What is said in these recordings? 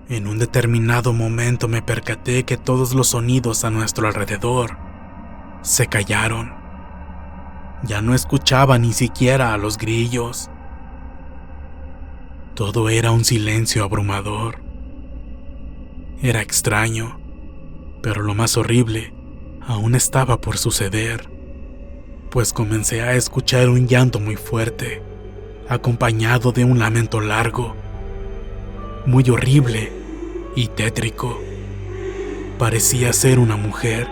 En un determinado momento me percaté que todos los sonidos a nuestro alrededor se callaron. Ya no escuchaba ni siquiera a los grillos. Todo era un silencio abrumador. Era extraño, pero lo más horrible aún estaba por suceder, pues comencé a escuchar un llanto muy fuerte, acompañado de un lamento largo, muy horrible y tétrico. Parecía ser una mujer.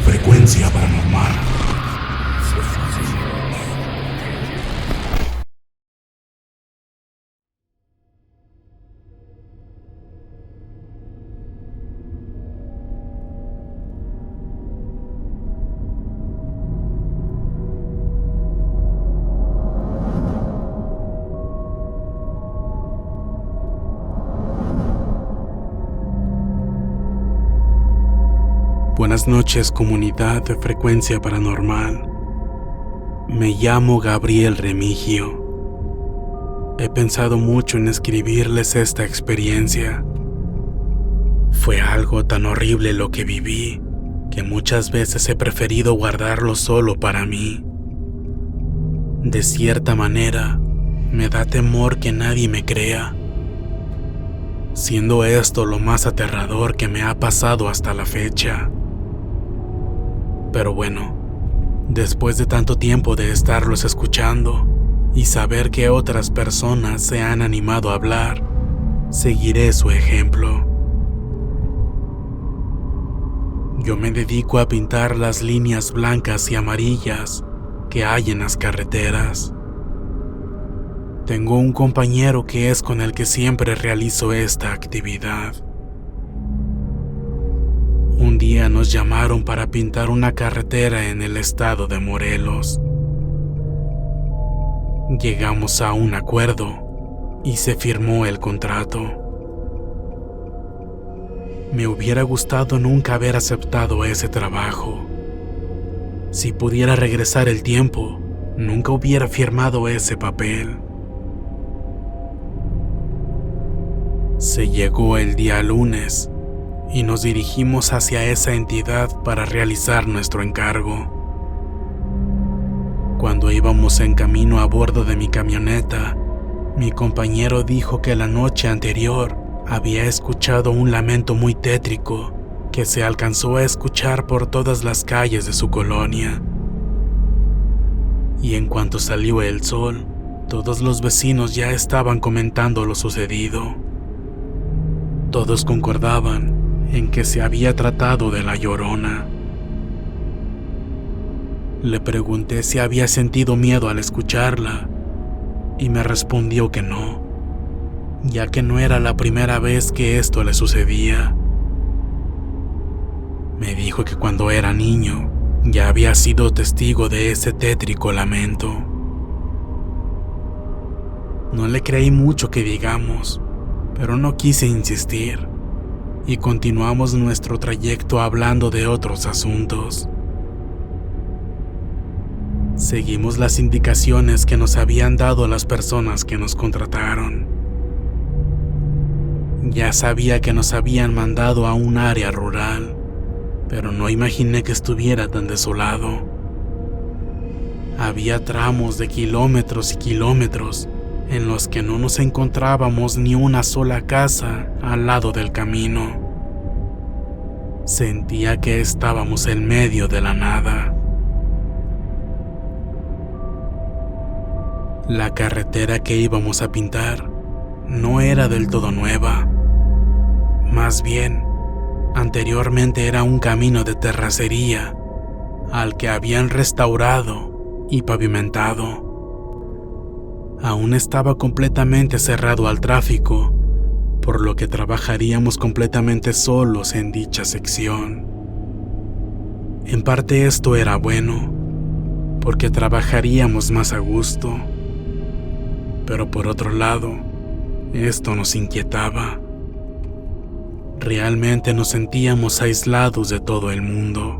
Frecuencia paranormal. Buenas noches, comunidad de Frecuencia Paranormal. Me llamo Gabriel Remigio. He pensado mucho en escribirles esta experiencia. Fue algo tan horrible lo que viví, que muchas veces he preferido guardarlo solo para mí. De cierta manera, me da temor que nadie me crea, siendo esto lo más aterrador que me ha pasado hasta la fecha. Pero bueno, después de tanto tiempo de estarlos escuchando y saber que otras personas se han animado a hablar, seguiré su ejemplo. Yo me dedico a pintar las líneas blancas y amarillas que hay en las carreteras. Tengo un compañero que es con el que siempre realizo esta actividad. Un día nos llamaron para pintar una carretera en el estado de Morelos. Llegamos a un acuerdo y se firmó el contrato. Me hubiera gustado nunca haber aceptado ese trabajo. Si pudiera regresar el tiempo, nunca hubiera firmado ese papel. Se llegó el día lunes y nos dirigimos hacia esa entidad para realizar nuestro encargo. Cuando íbamos en camino a bordo de mi camioneta, mi compañero dijo que la noche anterior había escuchado un lamento muy tétrico que se alcanzó a escuchar por todas las calles de su colonia. Y en cuanto salió el sol, todos los vecinos ya estaban comentando lo sucedido. Todos concordaban en que se había tratado de la Llorona. Le pregunté si había sentido miedo al escucharla y me respondió que no, ya que no era la primera vez que esto le sucedía. Me dijo que cuando era niño ya había sido testigo de ese tétrico lamento. No le creí mucho que digamos, pero no quise insistir y continuamos nuestro trayecto hablando de otros asuntos. Seguimos las indicaciones que nos habían dado las personas que nos contrataron. Ya sabía que nos habían mandado a un área rural, pero no imaginé que estuviera tan desolado. Había tramos de kilómetros y kilómetros en los que no nos encontrábamos ni una sola casa al lado del camino. Sentía que estábamos en medio de la nada. La carretera que íbamos a pintar no era del todo nueva. Más bien, anteriormente era un camino de terracería al que habían restaurado y pavimentado. Aún estaba completamente cerrado al tráfico, por lo que trabajaríamos completamente solos en dicha sección. En parte esto era bueno, porque trabajaríamos más a gusto, pero por otro lado, esto nos inquietaba. Realmente nos sentíamos aislados de todo el mundo.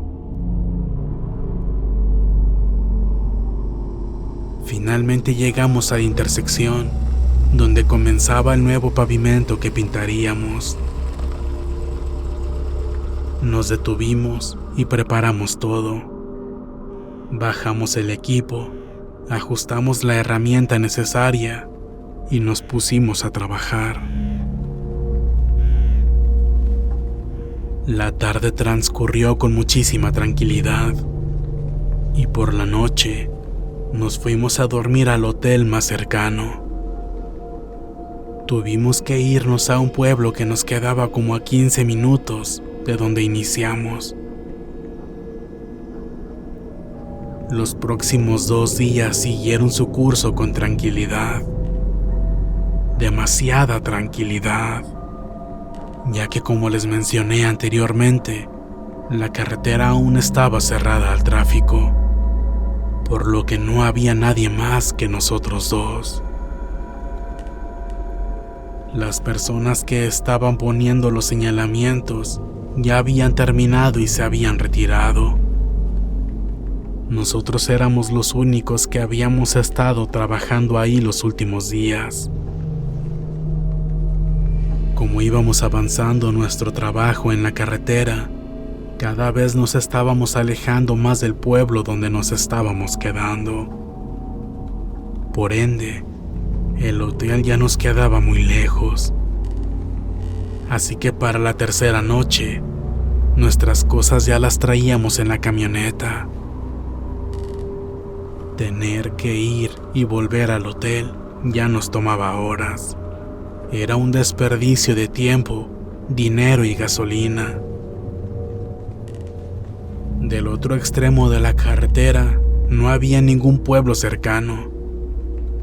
Finalmente llegamos a la intersección, donde comenzaba el nuevo pavimento que pintaríamos. Nos detuvimos y preparamos todo. Bajamos el equipo, ajustamos la herramienta necesaria y nos pusimos a trabajar. La tarde transcurrió con muchísima tranquilidad y por la noche nos fuimos a dormir al hotel más cercano. Tuvimos que irnos a un pueblo que nos quedaba como a 15 minutos de donde iniciamos. Los próximos 2 días siguieron su curso con tranquilidad. Demasiada tranquilidad, ya que como les mencioné anteriormente, la carretera aún estaba cerrada al tráfico, por lo que no había nadie más que nosotros dos. Las personas que estaban poniendo los señalamientos ya habían terminado y se habían retirado. Nosotros éramos los únicos que habíamos estado trabajando ahí los últimos días. Como íbamos avanzando nuestro trabajo en la carretera, cada vez nos estábamos alejando más del pueblo donde nos estábamos quedando. Por ende, el hotel ya nos quedaba muy lejos. Así que para la tercera noche, nuestras cosas ya las traíamos en la camioneta. Tener que ir y volver al hotel ya nos tomaba horas. Era un desperdicio de tiempo, dinero y gasolina. Del otro extremo de la carretera no había ningún pueblo cercano,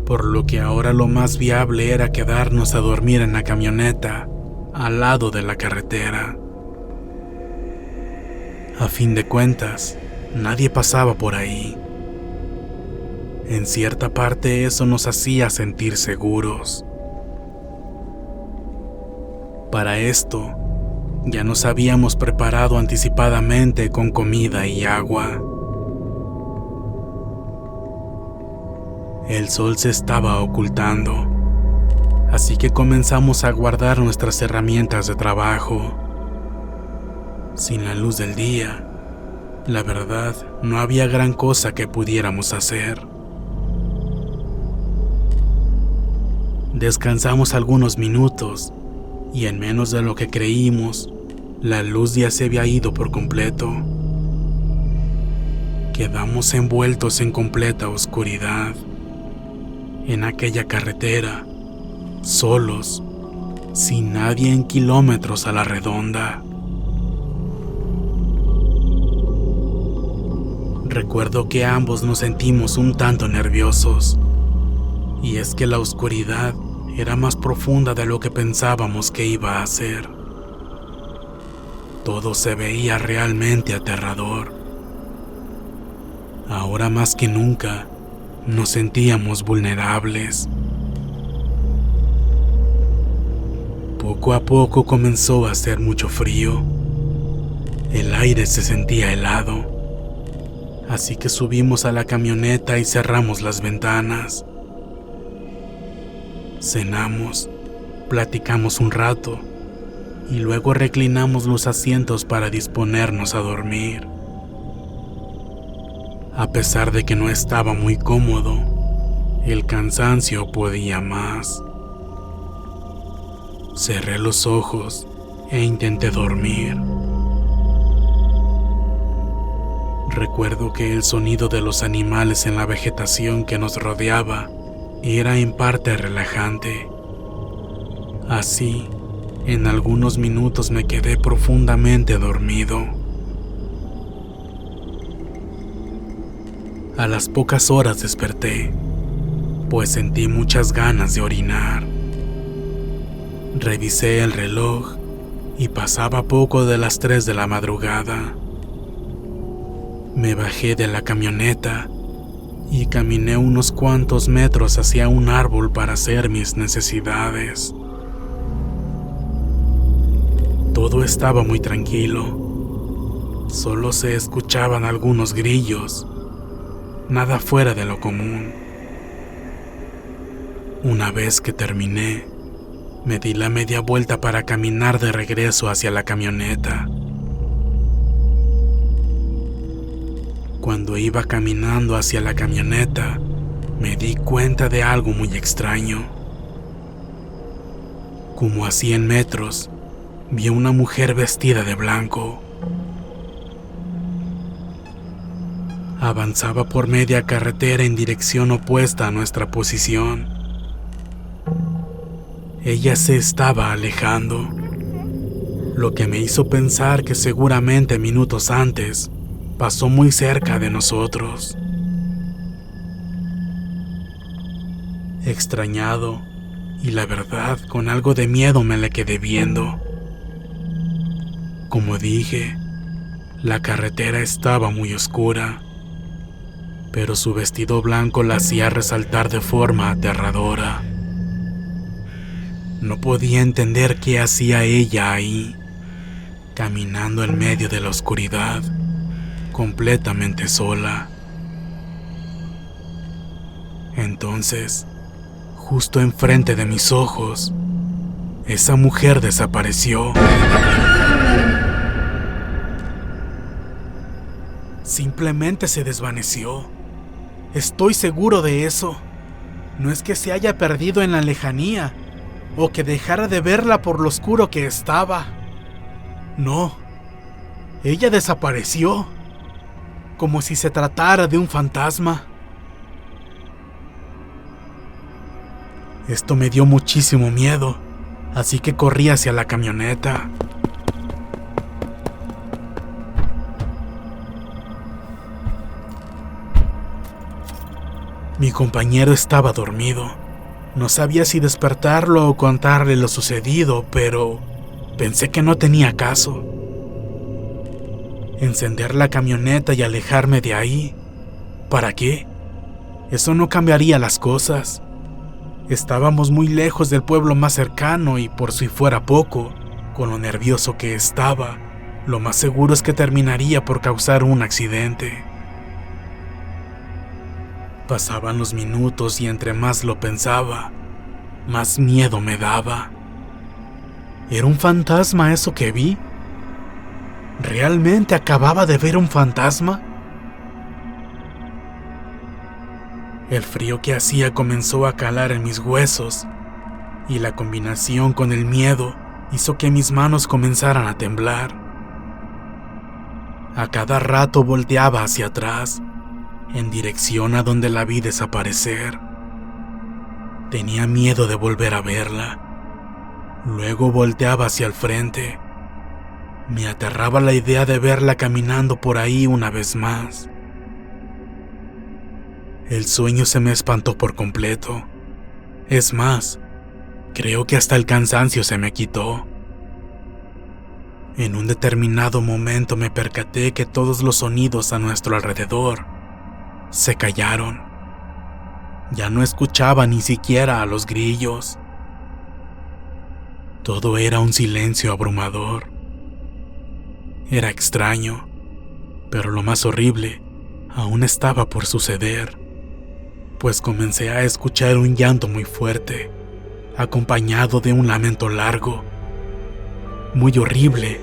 por lo que ahora lo más viable era quedarnos a dormir en la camioneta, al lado de la carretera. A fin de cuentas, nadie pasaba por ahí. En cierta parte eso nos hacía sentir seguros. Para esto, ya nos habíamos preparado anticipadamente con comida y agua. El sol se estaba ocultando, así que comenzamos a guardar nuestras herramientas de trabajo. Sin la luz del día, la verdad, no había gran cosa que pudiéramos hacer. Descansamos algunos minutos y en menos de lo que creímos, la luz ya se había ido por completo. Quedamos envueltos en completa oscuridad, en aquella carretera, solos, sin nadie en kilómetros a la redonda. Recuerdo que ambos nos sentimos un tanto nerviosos, y es que la oscuridad era más profunda de lo que pensábamos que iba a ser. Todo se veía realmente aterrador. Ahora más que nunca, nos sentíamos vulnerables. Poco a poco comenzó a hacer mucho frío. El aire se sentía helado. Así que subimos a la camioneta y cerramos las ventanas. Cenamos, platicamos un rato y luego reclinamos los asientos para disponernos a dormir. A pesar de que no estaba muy cómodo, el cansancio podía más. Cerré los ojos e intenté dormir. Recuerdo que el sonido de los animales en la vegetación que nos rodeaba era en parte relajante. Así, en algunos minutos me quedé profundamente dormido. A las pocas horas desperté, pues sentí muchas ganas de orinar. Revisé el reloj y pasaba poco de las 3 de la madrugada. Me bajé de la camioneta y caminé unos cuantos metros hacia un árbol para hacer mis necesidades. Todo estaba muy tranquilo. Solo se escuchaban algunos grillos, nada fuera de lo común. Una vez que terminé, me di la media vuelta para caminar de regreso hacia la camioneta. Cuando iba caminando hacia la camioneta, me di cuenta de algo muy extraño. Como a 100 metros, vi a una mujer vestida de blanco. Avanzaba por media carretera en dirección opuesta a nuestra posición. Ella se estaba alejando, lo que me hizo pensar que seguramente minutos antes pasó muy cerca de nosotros. Extrañado y la verdad con algo de miedo me la quedé viendo. Como dije, la carretera estaba muy oscura, pero su vestido blanco la hacía resaltar de forma aterradora. No podía entender qué hacía ella ahí, caminando en medio de la oscuridad, completamente sola. Entonces, justo enfrente de mis ojos, esa mujer desapareció. Simplemente se desvaneció. Estoy seguro de eso. No es que se haya perdido en la lejanía o que dejara de verla por lo oscuro que estaba. No, ella desapareció, como si se tratara de un fantasma. Esto me dio muchísimo miedo, así que corrí hacia la camioneta. Mi compañero estaba dormido. No sabía si despertarlo o contarle lo sucedido, pero pensé que no tenía caso. Encender la camioneta y alejarme de ahí. ¿Para qué? Eso no cambiaría las cosas. Estábamos muy lejos del pueblo más cercano y por si fuera poco, con lo nervioso que estaba, lo más seguro es que terminaría por causar un accidente. Pasaban los minutos y entre más lo pensaba, más miedo me daba. ¿Era un fantasma eso que vi? ¿Realmente acababa de ver un fantasma? El frío que hacía comenzó a calar en mis huesos, y la combinación con el miedo hizo que mis manos comenzaran a temblar. A cada rato volteaba hacia atrás, en dirección a donde la vi desaparecer. Tenía miedo de volver a verla. Luego volteaba hacia el frente. Me aterraba la idea de verla caminando por ahí una vez más. El sueño se me espantó por completo. Es más, creo que hasta el cansancio se me quitó. En un determinado momento me percaté que todos los sonidos a nuestro alrededor se callaron. Ya no escuchaba ni siquiera a los grillos. Todo era un silencio abrumador. Era extraño, pero lo más horrible aún estaba por suceder, pues comencé a escuchar un llanto muy fuerte, acompañado de un lamento largo, muy horrible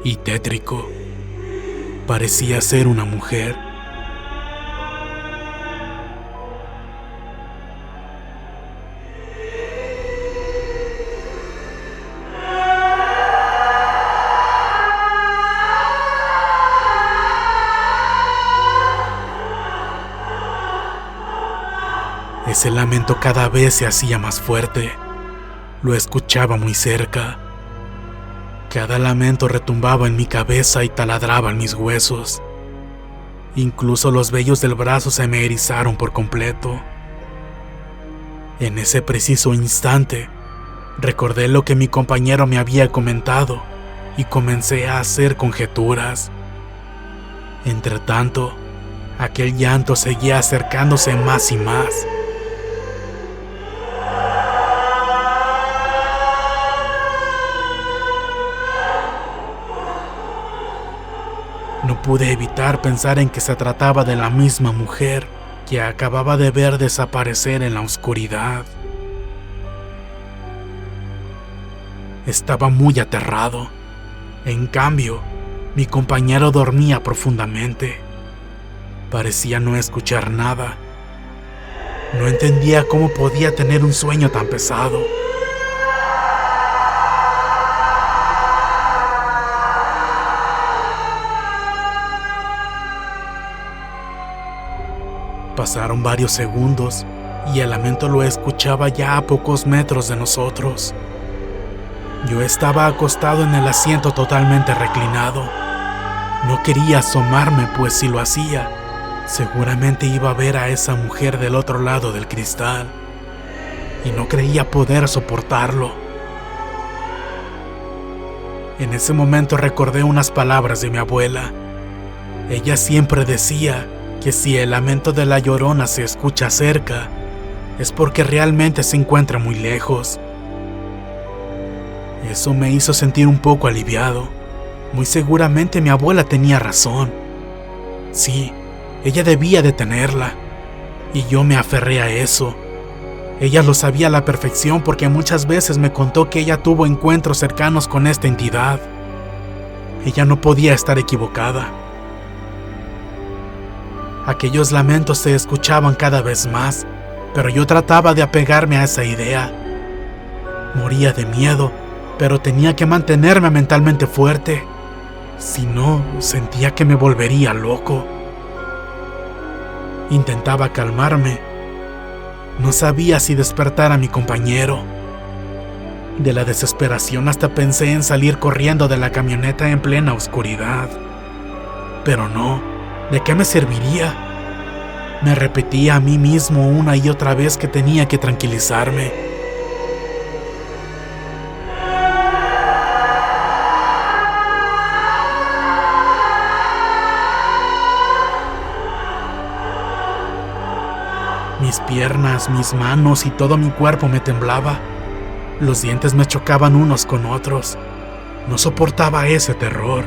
y tétrico. Parecía ser una mujer. Ese lamento cada vez se hacía más fuerte. Lo escuchaba muy cerca. Cada lamento retumbaba en mi cabeza y taladraba en mis huesos. Incluso los vellos del brazo se me erizaron por completo. En ese preciso instante, recordé lo que mi compañero me había comentado y comencé a hacer conjeturas. Entretanto, aquel llanto seguía acercándose más y más. No pude evitar pensar en que se trataba de la misma mujer que acababa de ver desaparecer en la oscuridad. Estaba muy aterrado. En cambio, mi compañero dormía profundamente. Parecía no escuchar nada. No entendía cómo podía tener un sueño tan pesado. Pasaron varios segundos y el lamento lo escuchaba ya a pocos metros de nosotros. Yo estaba acostado en el asiento totalmente reclinado. No quería asomarme, pues si lo hacía, seguramente iba a ver a esa mujer del otro lado del cristal, y no creía poder soportarlo. En ese momento recordé unas palabras de mi abuela. Ella siempre decía que si el lamento de la Llorona se escucha cerca, es porque realmente se encuentra muy lejos. Eso me hizo sentir un poco aliviado. Muy seguramente mi abuela tenía razón. Sí, ella debía de tenerla, y yo me aferré a eso. Ella lo sabía a la perfección porque muchas veces me contó que ella tuvo encuentros cercanos con esta entidad. Ella no podía estar equivocada. Aquellos lamentos se escuchaban cada vez más, pero yo trataba de apegarme a esa idea. Moría de miedo, pero tenía que mantenerme mentalmente fuerte. Si no, sentía que me volvería loco. Intentaba calmarme. No sabía si despertar a mi compañero. De la desesperación hasta pensé en salir corriendo de la camioneta en plena oscuridad. Pero no, ¿de qué me serviría? Me repetía a mí mismo una y otra vez que tenía que tranquilizarme. Mis piernas, mis manos y todo mi cuerpo me temblaba. Los dientes me chocaban unos con otros. No soportaba ese terror.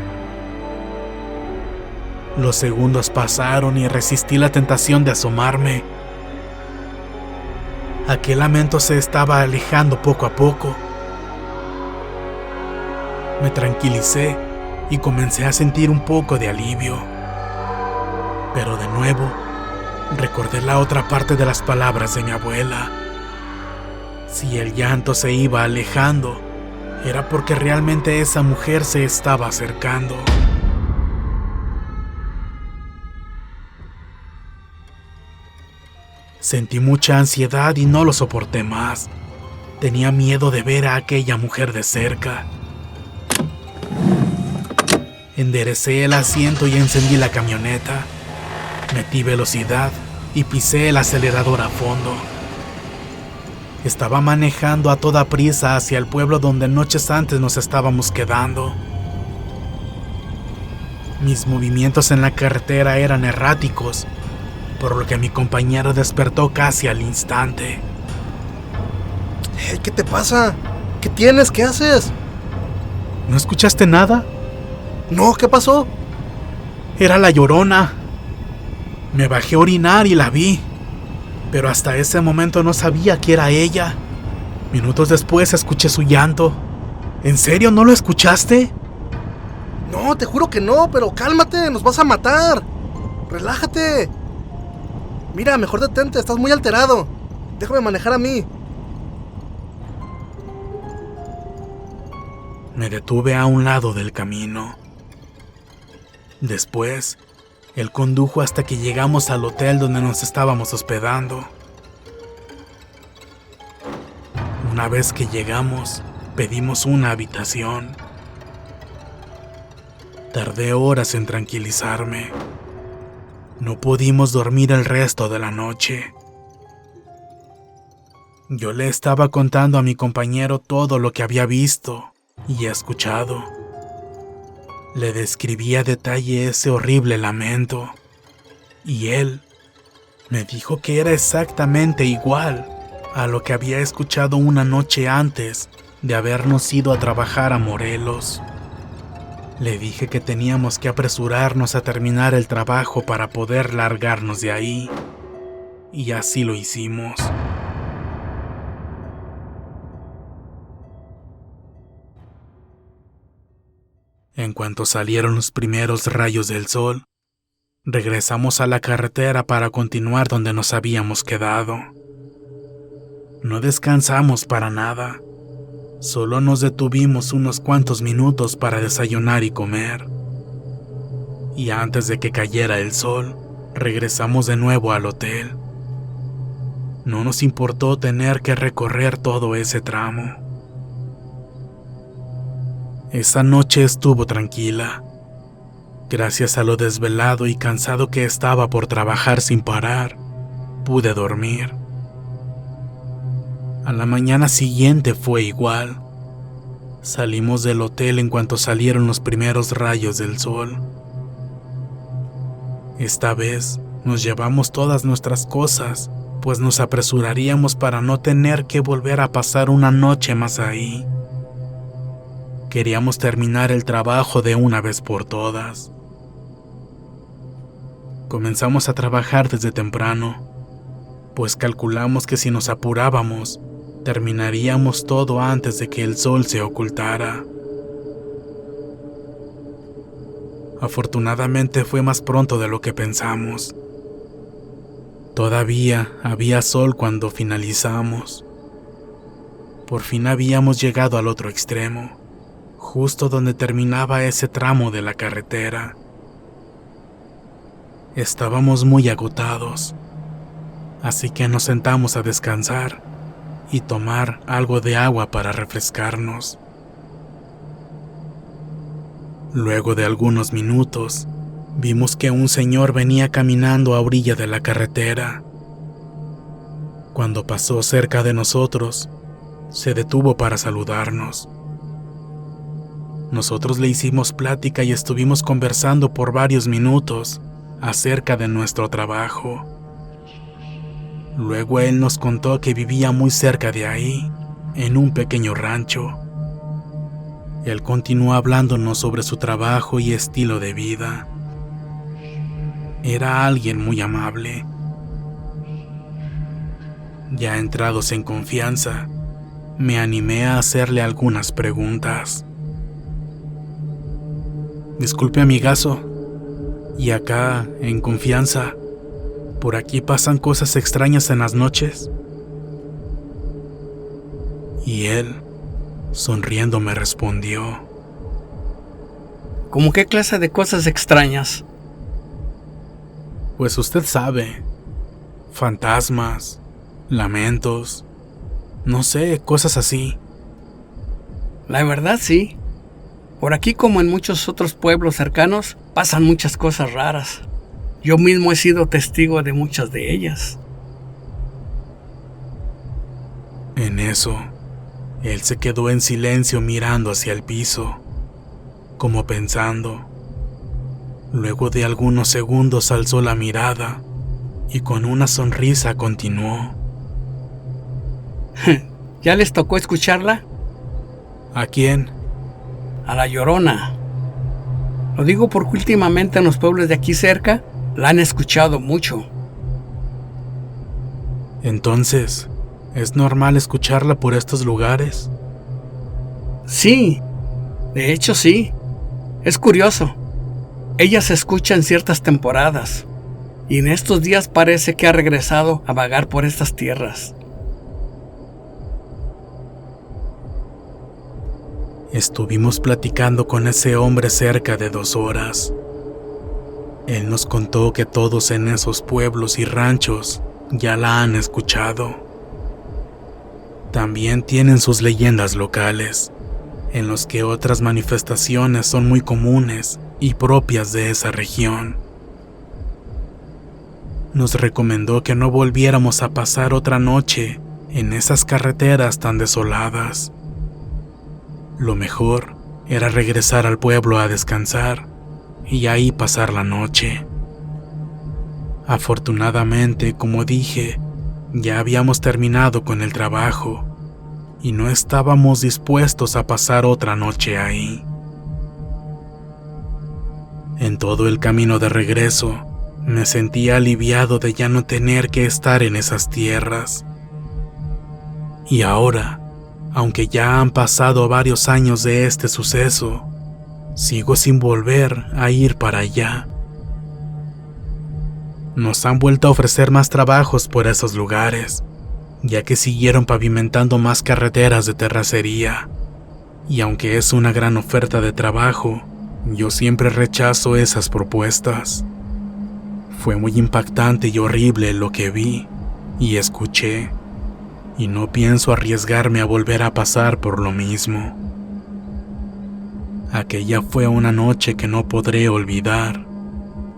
Los segundos pasaron y resistí la tentación de asomarme. Aquel lamento se estaba alejando poco a poco. Me tranquilicé y comencé a sentir un poco de alivio. Pero de nuevo, recordé la otra parte de las palabras de mi abuela. Si el llanto se iba alejando, era porque realmente esa mujer se estaba acercando. Sentí mucha ansiedad y no lo soporté más. Tenía miedo de ver a aquella mujer de cerca. Enderecé el asiento y encendí la camioneta. Metí velocidad y pisé el acelerador a fondo. Estaba manejando a toda prisa hacia el pueblo donde noches antes nos estábamos quedando. Mis movimientos en la carretera eran erráticos, por lo que mi compañero despertó casi al instante. Hey, ¿qué te pasa? ¿Qué tienes? ¿Qué haces? ¿No escuchaste nada? No, ¿qué pasó? Era la Llorona. Me bajé a orinar y la vi, pero hasta ese momento no sabía que era ella. Minutos después escuché su llanto. ¿En serio no lo escuchaste? No, te juro que no, pero cálmate, nos vas a matar. Relájate. Mira, mejor detente, estás muy alterado. Déjame manejar a mí. Me detuve a un lado del camino. Después, él condujo hasta que llegamos al hotel donde nos estábamos hospedando. Una vez que llegamos, pedimos una habitación. Tardé horas en tranquilizarme. No pudimos dormir el resto de la noche. Yo le estaba contando a mi compañero todo lo que había visto y escuchado. Le describí a detalle ese horrible lamento, y él me dijo que era exactamente igual a lo que había escuchado una noche antes de habernos ido a trabajar a Morelos. Le dije que teníamos que apresurarnos a terminar el trabajo para poder largarnos de ahí. Y así lo hicimos. En cuanto salieron los primeros rayos del sol, regresamos a la carretera para continuar donde nos habíamos quedado. No descansamos para nada. Solo nos detuvimos unos cuantos minutos para desayunar y comer. Y antes de que cayera el sol, regresamos de nuevo al hotel. No nos importó tener que recorrer todo ese tramo. Esa noche estuvo tranquila. Gracias a lo desvelado y cansado que estaba por trabajar sin parar, pude dormir. A la mañana siguiente fue igual. Salimos del hotel en cuanto salieron los primeros rayos del sol. Esta vez nos llevamos todas nuestras cosas, pues nos apresuraríamos para no tener que volver a pasar una noche más ahí. Queríamos terminar el trabajo de una vez por todas. Comenzamos a trabajar desde temprano, pues calculamos que si nos apurábamos, terminaríamos todo antes de que el sol se ocultara. Afortunadamente fue más pronto de lo que pensamos. Todavía había sol cuando finalizamos. Por fin habíamos llegado al otro extremo, justo donde terminaba ese tramo de la carretera. Estábamos muy agotados, así que nos sentamos a descansar y tomar algo de agua para refrescarnos. Luego de algunos minutos, vimos que un señor venía caminando a orilla de la carretera. Cuando pasó cerca de nosotros, se detuvo para saludarnos. Nosotros le hicimos plática y estuvimos conversando por varios minutos acerca de nuestro trabajo. Luego él nos contó que vivía muy cerca de ahí, en un pequeño rancho. Él continuó hablándonos sobre su trabajo y estilo de vida. Era alguien muy amable. Ya entrados en confianza, me animé a hacerle algunas preguntas. Disculpe, amigazo, y acá, en confianza, ¿por aquí pasan cosas extrañas en las noches? Y él, sonriendo, me respondió: ¿Cómo qué clase de cosas extrañas? Pues usted sabe, fantasmas, lamentos, no sé, cosas así. La verdad sí. Por aquí, como en muchos otros pueblos cercanos, pasan muchas cosas raras. Yo mismo he sido testigo de muchas de ellas. En eso, él se quedó en silencio mirando hacia el piso, como pensando. Luego de algunos segundos alzó la mirada y con una sonrisa continuó: ¿Ya les tocó escucharla? ¿A quién? A la Llorona. Lo digo porque últimamente en los pueblos de aquí cerca la han escuchado mucho. Entonces, ¿es normal escucharla por estos lugares? Sí, de hecho sí. Es curioso. Ella se escucha en ciertas temporadas, y en estos días parece que ha regresado a vagar por estas tierras. Estuvimos platicando con ese hombre cerca de 2 horas. Él nos contó que todos en esos pueblos y ranchos ya la han escuchado. También tienen sus leyendas locales, en los que otras manifestaciones son muy comunes y propias de esa región. Nos recomendó que no volviéramos a pasar otra noche en esas carreteras tan desoladas. Lo mejor era regresar al pueblo a descansar y ahí pasar la noche. Afortunadamente, como dije, ya habíamos terminado con el trabajo y no estábamos dispuestos a pasar otra noche ahí. En todo el camino de regreso, me sentía aliviado de ya no tener que estar en esas tierras. Y ahora, aunque ya han pasado varios años de este suceso, sigo sin volver a ir para allá. Nos han vuelto a ofrecer más trabajos por esos lugares, ya que siguieron pavimentando más carreteras de terracería. Y aunque es una gran oferta de trabajo, yo siempre rechazo esas propuestas. Fue muy impactante y horrible lo que vi y escuché, y no pienso arriesgarme a volver a pasar por lo mismo. Aquella fue una noche que no podré olvidar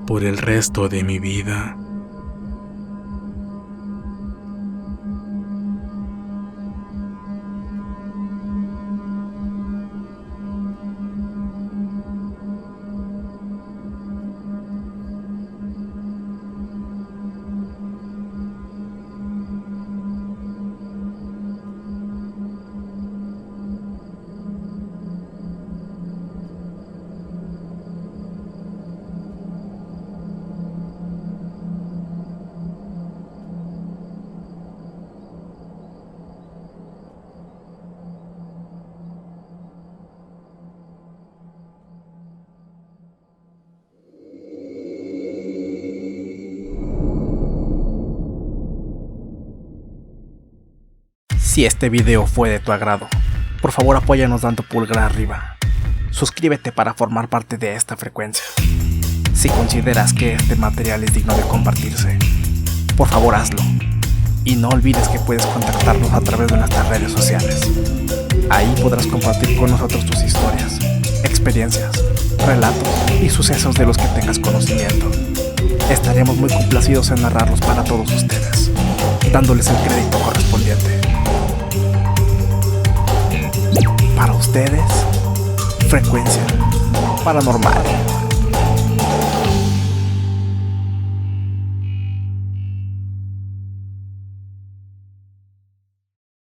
por el resto de mi vida. Si este video fue de tu agrado, por favor apóyanos dando pulgar arriba. Suscríbete para formar parte de esta frecuencia. Si consideras que este material es digno de compartirse, por favor hazlo. Y no olvides que puedes contactarnos a través de nuestras redes sociales. Ahí podrás compartir con nosotros tus historias, experiencias, relatos y sucesos de los que tengas conocimiento. Estaremos muy complacidos en narrarlos para todos ustedes, dándoles el crédito correspondiente. Para ustedes, Frecuencia Paranormal.